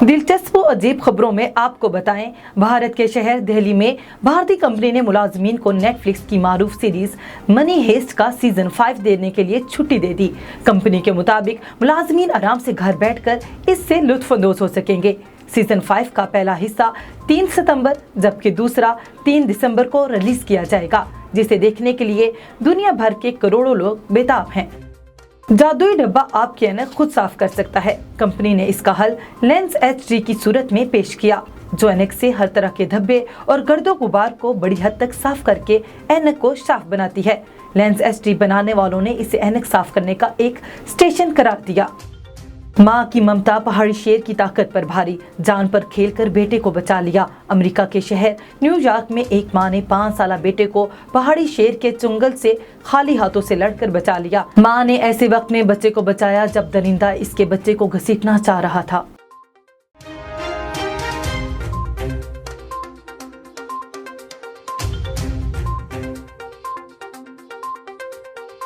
दिलचस्प और अजीब खबरों में आपको बताएं, भारत के शहर दिल्ली में भारतीय कंपनी ने मुलाजमीन को नेटफ्लिक्स की मारूफ सीरीज मनी हेस्ट का सीजन 5 देने के लिए छुट्टी दे दी। कंपनी के मुताबिक मुलाजमीन आराम से घर बैठकर इससे लुत्फानंदोज हो सकेंगे। सीजन 5 का पहला हिस्सा 3 सितंबर जबकि दूसरा 3 दिसंबर को रिलीज किया जाएगा, जिसे देखने के लिए दुनिया भर के करोड़ों लोग बेताब हैं। जादुई डब्बा आपकी ऐनक खुद साफ कर सकता है। कंपनी ने इसका हल लेंस HD की सूरत में पेश किया, जो ऐनक से हर तरह के धब्बे और गर्दो गुबार को बड़ी हद तक साफ करके ऐनक को साफ बनाती है। लेंस HD बनाने वालों ने इसे ऐनक साफ करने का एक स्टेशन करार दिया। माँ की ममता पहाड़ी शेर की ताकत पर भारी, जान पर खेलकर बेटे को बचा लिया। अमेरिका के शहर न्यूयॉर्क में एक माँ ने 5 साला बेटे को पहाड़ी शेर के चुंगल से खाली हाथों से लड़कर बचा लिया। माँ ने ऐसे वक्त में बच्चे को बचाया जब दरिंदा इसके बच्चे को घसीटना चाह रहा था।